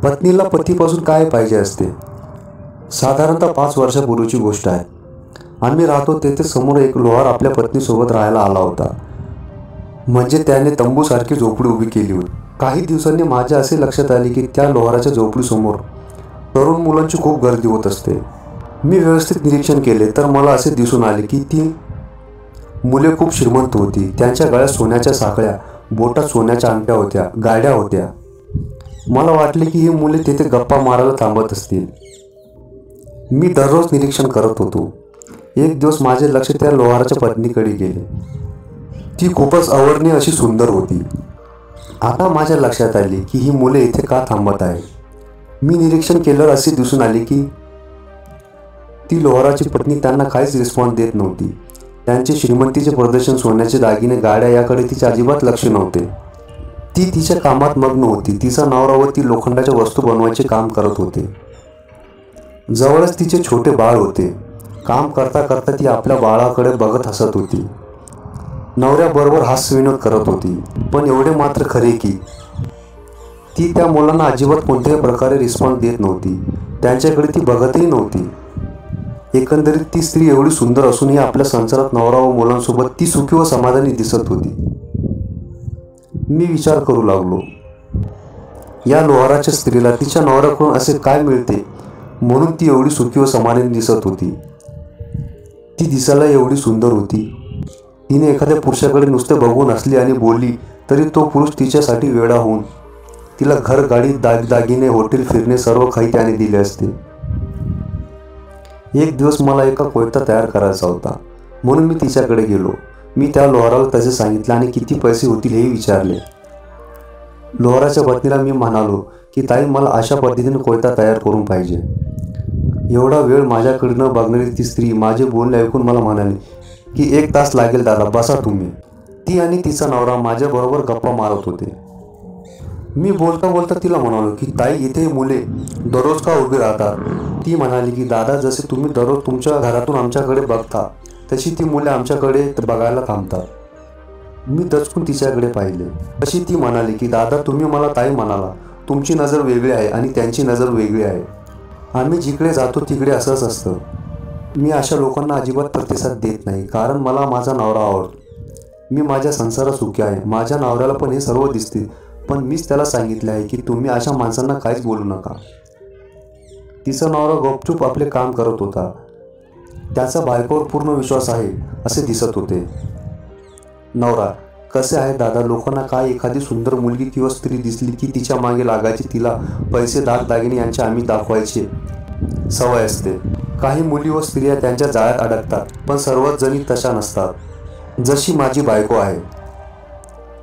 पत्नीला पतीपासून काय पाहिजे असते? साधारणतः 5 वर्षापूर्वीची गोष्ट आहे. आम्ही राहतो तेथे समोर एक लोहार आपल्या पत्नीसोबत राहायला आला होता. म्हणजे त्याने तंबूसारखी झोपडी उभी केली होती. काही दिवसांनी माझ्या असे लक्षात आले की त्या लोहाराच्या झोपडीसमोर तरुण मुलांची खूप गर्दी होत असते. मी व्यवस्थित निरीक्षण केले तर मला असे दिसून आले की ती मुले खूप श्रीमंत होती. त्यांच्या गळ्यात सोन्याच्या साखळ्या, बोटात सोन्याच्या अंगठ्या होत्या, गाड्या होत्या. मला वाटले की ही मुले तिथे गप्पा मारायला थांबत असतील. मी दररोज निरीक्षण करत होतो. एक दिवस माझे लक्ष त्या लोहाराच्या पत्नीकडे गेले. ती खूपच अवर्णनीय अशी सुंदर होती. आता माझ्या लक्षात आले की ही मुले इथे का थांबत आहे. मी निरीक्षण केल्यावर असे दिसून आले की ती लोहाराची पत्नी त्यांना काहीच रिस्पॉन्स देत नव्हती. त्यांचे श्रीमंतीचे प्रदर्शन, सोन्याचे दागिने, गाड्या याकडे तिचे अजिबात लक्ष नव्हते. ती तिच्या कामात मग्न होती. तिचा नवरा व ती लोखंडाच्या वस्तू बनवायचे काम करत होते. जवळच तिचे छोटे बाळ होते. काम करता करता ती आपल्या बाळाकडे बघत हसत होती. नवऱ्याबरोबर हास्यविनोद करत होती. पण एवढे मात्र खरे की ती त्या मुलांना अजिबात कोणत्याही प्रकारे रिस्पॉन्स देत नव्हती. त्यांच्याकडे ती बघतही नव्हती. एकंदरीत ती स्त्री एवढी सुंदर असूनही आपल्या संसारात नवरा व मुलांसोबत ती सुखी व समाधानी दिसत होती. मी विचार करू लागलो, या लोहाराच्या स्त्रीला तिच्या नवऱ्याकडून असे काय मिळते म्हणून ती एवढी सुखी व समाधानी दिसत होती. ती दिसायला एवढी सुंदर होती. तिने एखाद्या पुरुषाकडे नुसते बघून असली आणि बोलली तरी तो पुरुष तिच्यासाठी वेडा होऊन तिला घर, गाडी, दागिने, हॉटेल, फिरणे सर्व काही त्याने दिले असते. एक दिवस मला एका कोयता तयार करायचा होता म्हणून मी तिच्याकडे गेलो. मी त्या लोहाराला तसे सांगितले आणि किती पैसे होतील हेही विचारले. लोहाराच्या पत्नीला मी म्हणालो की ताई, मला अशा पद्धतीने कोयता तयार करून पाहिजे. एवढा वेळ माझ्याकडे न बघणारी ती स्त्री माझे बोलणे ऐकून मला म्हणाली की 1 तास लागेल दादा, बसा तुम्ही. ती आणि तिचा नवरा माझ्याबरोबर गप्पा मारत होते. मी बोलता बोलता तिला म्हणालो की ताई, इथे मुले दररोज का उभी राहतात? ती म्हणाली की दादा, जसे तुम्ही दररोज तुमच्या घरातून आमच्याकडे बघता तशी ती मुले आमच्याकडे बघायला थांबतात. मी दचकून तिच्याकडे पाहिले. तशी ती म्हणाली की दादा, तुम्ही मला ताई म्हणाला. तुमची नजर वेगळी आहे आणि त्यांची नजर वेगळी आहे. आम्ही जिकडे जातो तिकडे असंच असतं. मी अशा लोकांना अजिबात प्रतिसाद देत नाही, कारण मला माझा नवरा आवडतो. मी माझ्या संसारात सुखी आहे. माझ्या नवऱ्याला पण हे सर्व दिसते, पण मीच त्याला सांगितले आहे की तुम्ही अशा माणसांना काहीच बोलू नका. तिचा नवरा गपचूप आपले काम करत होता. त्याचा बायकोवर पूर्ण विश्वास आहे असे दिसत होते. नवरा, कसे आहे दादा, लोकांना काय एखादी सुंदर मुलगी किंवा स्त्री दिसली की तिच्या मागे लागायची, तिला पैसे, दागिने यांचे आम्ही दाखवायचे सवय असते. काही मुली व स्त्रिया त्यांच्या जाळ्यात अडकतात, पण सर्वच जणी तशा नसतात, जशी माझी बायको आहे.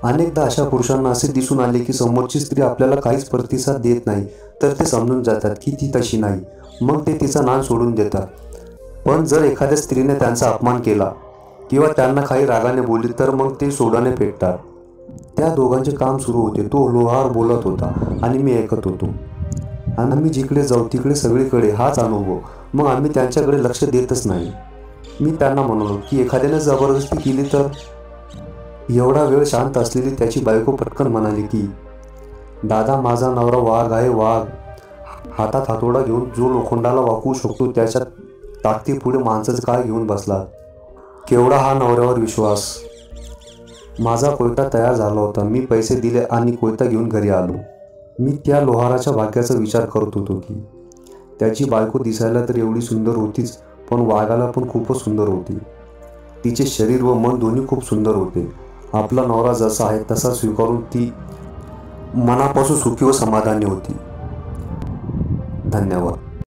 अनेकदा अशा पुरुषांना असे दिसून आले की समोरची स्त्री आपल्याला काहीच प्रतिसाद देत नाही तर ते समजून जातात की ती तशी नाही. मग ते तिचा नाद सोडून देतात. पण जर एखाद्या स्त्रीने त्यांचा अपमान केला किंवा त्यांना काही रागाने बोलली तर मग ते सोडाने पेटतात. त्या दोघांचे काम सुरू होते. तो लोहार बोलत होता आणि मी ऐकत होतो. आणि आम्ही जिकडे जाऊ तिकडे सगळीकडे हाच अनुभव. मग आम्ही त्यांच्याकडे लक्ष देतच नाही. मी त्यांना म्हणालो की एखाद्याने जबरदस्ती केली तर? एवढा वेळ शांत असलेली त्याची बायको पटकन म्हणाली की दादा, माझा नवरा वाघ आहे, वाघ. हातात हातोडा घेऊन जो लोखंडाला वाकवू शकतो त्याच्या ताकदीपुढे माणसाचं काय घेऊन बसला. केवढा हा नवऱ्यावर विश्वास. माझा कोयता तयार झाला होता. मी पैसे दिले आणि कोयता घेऊन घरी आलो. मी त्या लोहाराच्या भाग्याचा विचार करत होतो की त्याची बायको दिसायला तर एवढी सुंदर होतीच, पण वागायला पण खूपच सुंदर होती. तिचे शरीर व मन दोन्ही खूप सुंदर होते. आपला नवरा जसा आहे तसा स्वीकारून ती मनापासून सुखी व समाधानी होती. धन्यवाद.